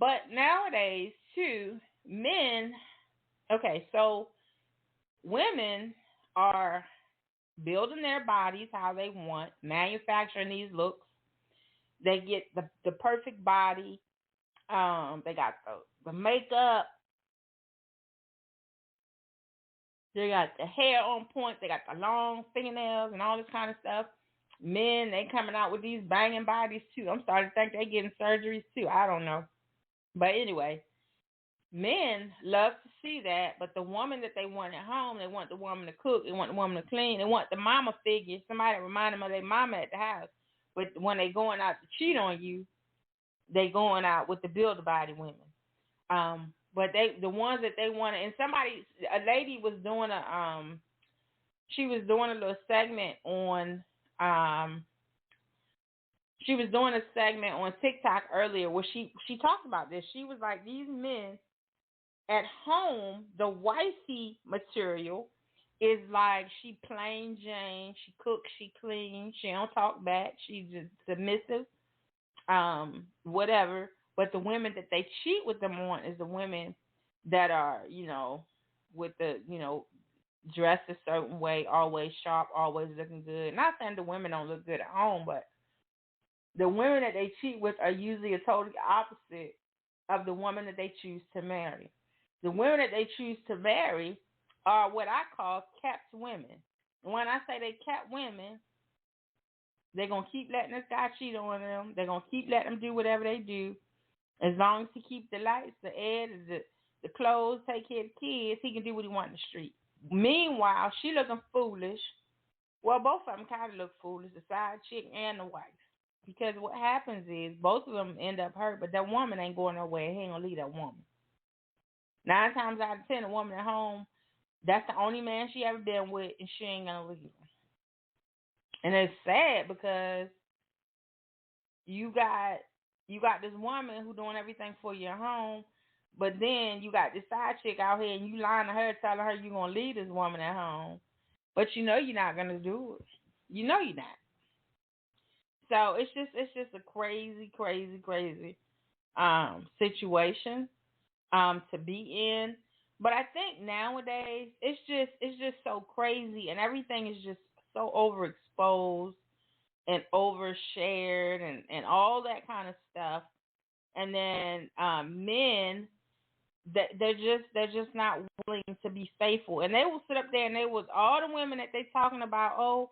But nowadays, too, men, okay, so women are building their bodies how they want, manufacturing these looks. They get the perfect body. They got the makeup. They got the hair on point. They got the long fingernails and all this kind of stuff. Men, they coming out with these banging bodies too. I'm starting to think they getting surgeries too. I don't know. But anyway, men love to see that, but the woman that they want at home, they want the woman to cook, they want the woman to clean, they want the mama figure, somebody to remind them of their mama at the house. But when they going out to cheat on you, they going out with the build a body women. But the ones that they want, and a lady was doing she was doing a little segment on, she was doing a segment on TikTok earlier where she talked about this. She was like, these men at home, the wifey material is like she plain Jane. She cooks, she cleans, she don't talk back, she's just submissive, whatever. But the women that they cheat with them on is the women that are, with the, dressed a certain way, always sharp, always looking good. Not saying the women don't look good at home, but the women that they cheat with are usually a totally opposite of the woman that they choose to marry. The women that they choose to marry are what I call kept women. And when I say they kept women, they're going to keep letting this guy cheat on them. They're going to keep letting them do whatever they do. As long as he keep the lights, the air, the clothes, take care of the kids, he can do what he wants in the street. Meanwhile, she looking foolish. Well, both of them kind of look foolish, the side chick and the wife. Because what happens is both of them end up hurt, but that woman ain't going nowhere. He ain't going to leave that woman. 9 times out of 10, a woman at home, that's the only man she ever been with, and she ain't going to leave him. And it's sad because you got this woman who doing everything for your home, but then you got this side chick out here and you lying to her, telling her you're going to leave this woman at home. But you know you're not going to do it. You know you're not. So it's just a crazy, crazy, crazy situation to be in. But I think nowadays it's just so crazy, and everything is just so overexposed and overshared and all that kind of stuff. And then men, that they're just not willing to be faithful, and they will sit up there and they was all the women that they talking about. Oh,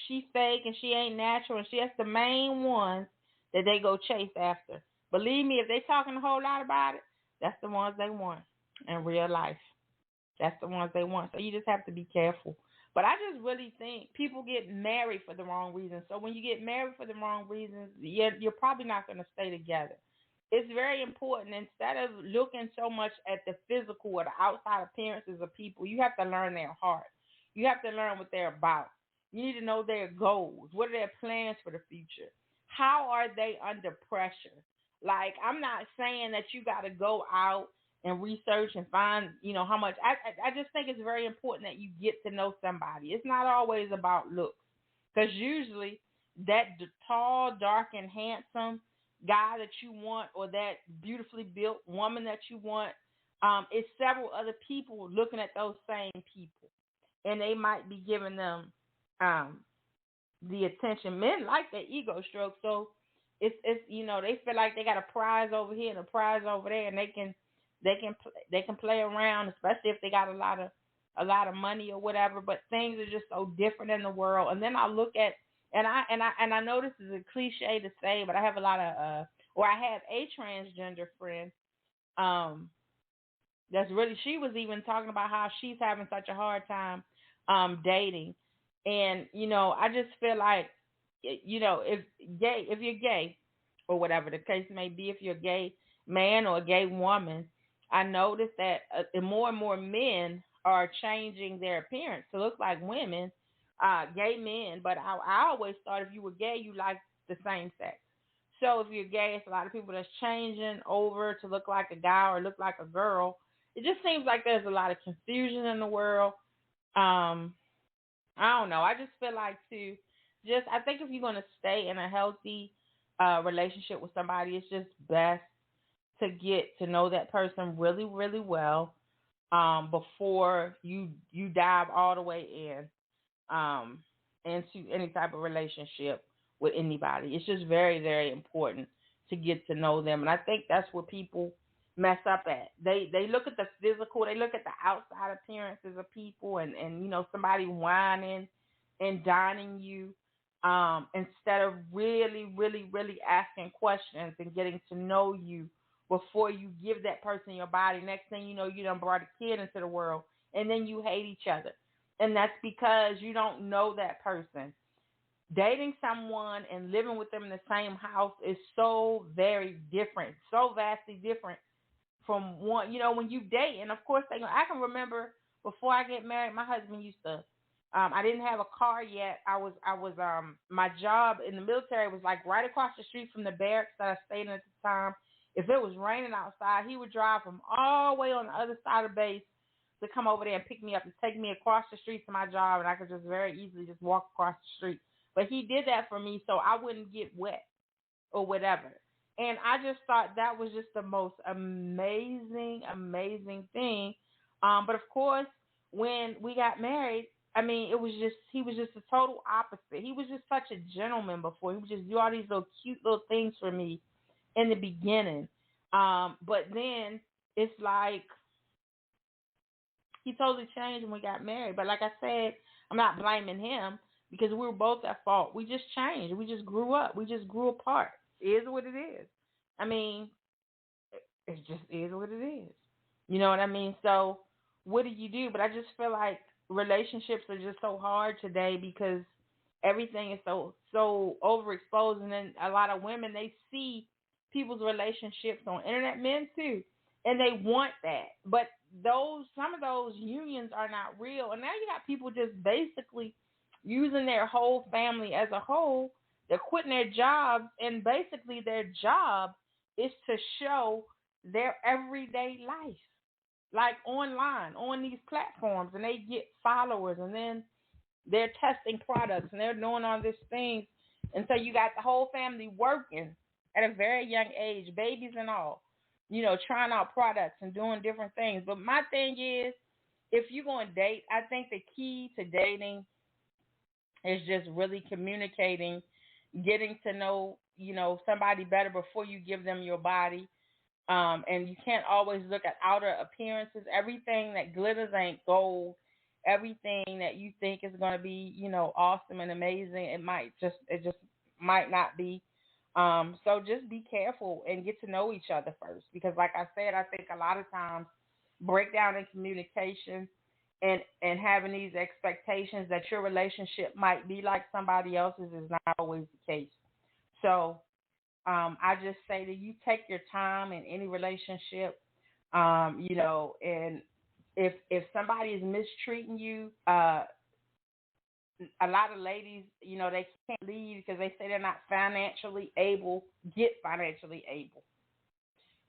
she fake and she ain't natural, and that's the main ones that they go chase after. Believe me, if they talking a whole lot about it, that's the ones they want in real life. That's the ones they want. So you just have to be careful. But I just really think people get married for the wrong reasons. So when you get married for the wrong reasons, you're probably not going to stay together. It's very important, instead of looking so much at the physical or the outside appearances of people, you have to learn their heart. You have to learn what they're about. You need to know their goals. What are their plans for the future? How are they under pressure? Like, I'm not saying that you got to go out and research and find, how much. I just think it's very important that you get to know somebody. It's not always about looks, because usually that tall, dark, and handsome guy that you want, or that beautifully built woman that you want, is several other people looking at those same people, and they might be giving them the attention. Men like their ego stroke, so it's they feel like they got a prize over here and a prize over there, and they can play around, especially if they got a lot of money or whatever. But things are just so different in the world. And then I look at, and I know this is a cliche to say, but I have a lot of I have a transgender friend that's really, she was even talking about how she's having such a hard time dating. And I just feel like, if you're gay or whatever the case may be, if you're a gay man or a gay woman, I noticed that more and more men are changing their appearance to look like women, gay men. But I always thought if you were gay, you liked the same sex. So if you're gay, it's a lot of people that's changing over to look like a guy or look like a girl. It just seems like there's a lot of confusion in the world. I don't know. I just feel like I think if you're going to stay in a healthy relationship with somebody, it's just best to get to know that person really, really well, before you dive all the way um, into any type of relationship with anybody. It's just very, very important to get to know them, and I think that's what people mess up at. They look at the physical, they look at the outside appearances of people, and somebody whining and dining you, instead of really, really, really asking questions and getting to know you before you give that person your body. Next thing you know, you done brought a kid into the world, and then you hate each other. And that's because you don't know that person. Dating someone and living with them in the same house is so very different, so vastly different from one. When you date, and of course, I can remember before I get married, my husband used to. I didn't have a car yet. My job in the military was like right across the street from the barracks that I stayed in at the time. If it was raining outside, he would drive from all the way on the other side of the base to come over there and pick me up and take me across the street to my job, and I could just very easily just walk across the street. But he did that for me so I wouldn't get wet or whatever. And I just thought that was just the most amazing, amazing thing. But of course, when we got married, I mean, he was just the total opposite. He was just such a gentleman before. He would just do all these little cute little things for me in the beginning. But then it's like he totally changed when we got married. But like I said, I'm not blaming him because we were both at fault. We just changed. We just grew up. We just grew apart. It is what it is. I mean, it just is what it is. You know what I mean? So what do you do? But I just feel like relationships are just so hard today because everything is so overexposed, and then a lot of women, they see people's relationships on internet, men too, and they want that. But some of those unions are not real, and now you got people just basically using their whole family as a whole. They're quitting their jobs, and basically their job is to show their everyday life, like online on these platforms, and they get followers, and then they're testing products, and they're doing all these things. And so you got the whole family working at a very young age, babies and all, trying out products and doing different things. But my thing is, if you're going to date, I think the key to dating is just really communicating, getting to know, somebody better before you give them your body. And you can't always look at outer appearances. Everything that glitters ain't gold. Everything that you think is going to be, awesome and amazing, it just might not be. So just be careful and get to know each other first, because like I said, I think a lot of times breakdown in communication and having these expectations that your relationship might be like somebody else's is not always the case. So I just say that you take your time in any relationship, and if somebody is mistreating you, a lot of ladies, they can't leave because they say they're not financially able, get financially able.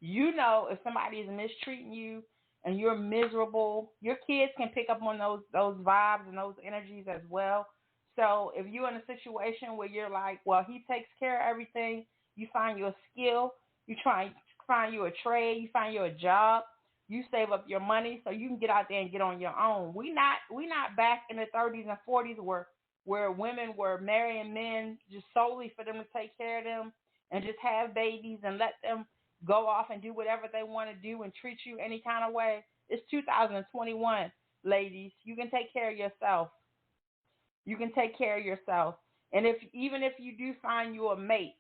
If somebody is mistreating you and you're miserable, your kids can pick up on those vibes and those energies as well. So if you're in a situation where you're like, well, he takes care of everything, you find your skill, you try and find you a trade, you find you a job, you save up your money so you can get out there and get on your own. We not back in the 30s and 40s where women were marrying men just solely for them to take care of them and just have babies and let them go off and do whatever they want to do and treat you any kind of way. It's 2021, ladies. You can take care of yourself. You can take care of yourself. And even if you do find you a mate,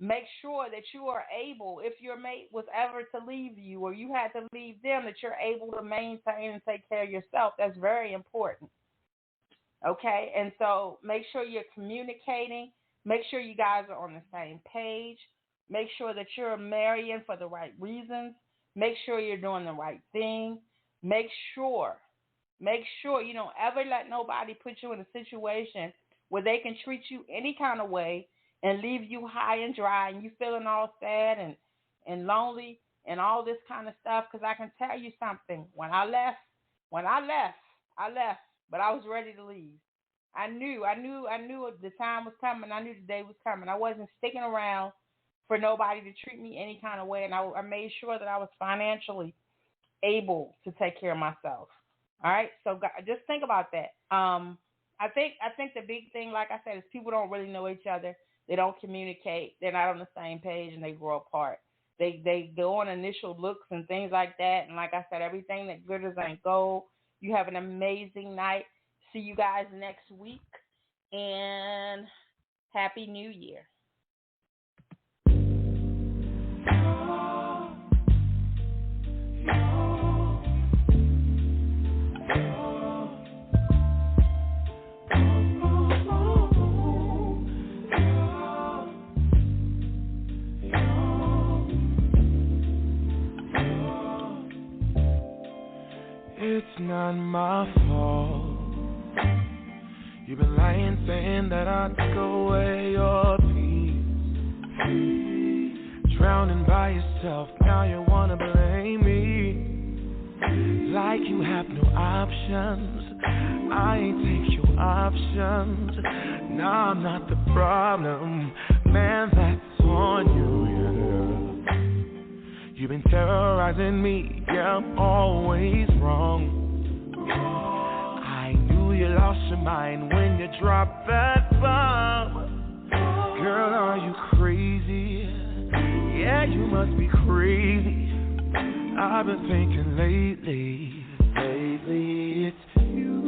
make sure that you are able, if your mate was ever to leave you or you had to leave them, that you're able to maintain and take care of yourself. That's very important. Okay? And so make sure you're communicating. Make sure you guys are on the same page. Make sure that you're marrying for the right reasons. Make sure you're doing the right thing. Make sure you don't ever let nobody put you in a situation where they can treat you any kind of way and leave you high and dry and you feeling all sad and lonely and all this kind of stuff. Because I can tell you something. When I left, but I was ready to leave. I knew the time was coming. I knew the day was coming. I wasn't sticking around for nobody to treat me any kind of way, and I made sure that I was financially able to take care of myself. All right, so just think about that. I think the big thing, like I said, is people don't really know each other. They don't communicate. They're not on the same page, and they grow apart. They go on initial looks and things like that. And like I said, everything that glitters ain't gold. You have an amazing night. See you guys next week, and Happy New Year. It's not my fault. You've been lying, saying that I took away your peace. Drowning by yourself, now you wanna blame me. Like you have no options. I ain't take your options. No, I'm not the problem. Man, that's on you, yeah. You've been terrorizing me, yeah, I'm always wrong. I knew you lost your mind when you dropped that bomb. Girl, are you crazy? Yeah, you must be crazy. I've been thinking lately it's you.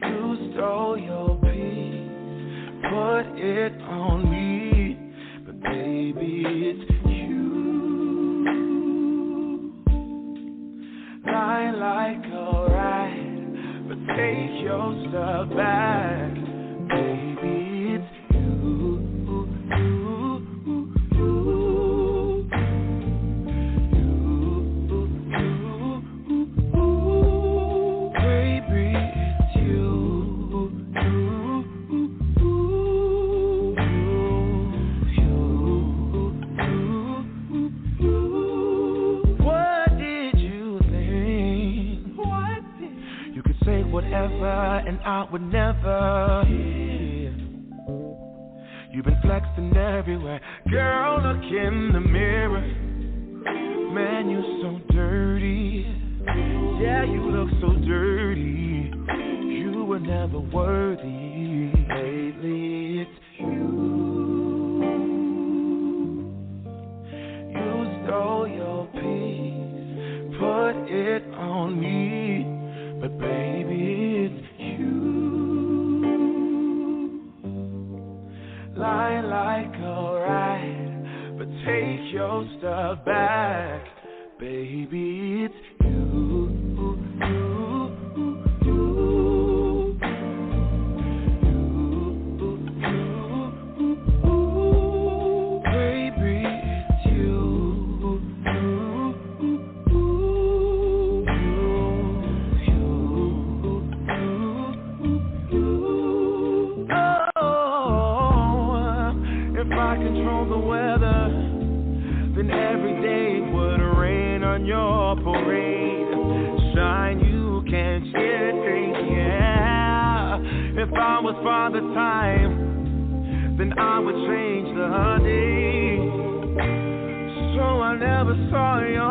You stole your peace, put it on me, but baby, it's you. Lie like a rat, but take your stuff back, baby, it's you. Whatever, and I would never. Yeah. You've been flexing everywhere, girl. Look in the mirror, man. You so dirty. Yeah, you look so dirty. You were never worthy. Lately, it's you. You stole your peace, put it on me. But baby, it's you. Lie like a rat, but take your stuff back. Baby, it's you. Control the weather, then every day would rain on your parade. Shine, you can't shade, yeah. If I was Father Time, then I would change the day. So I never saw your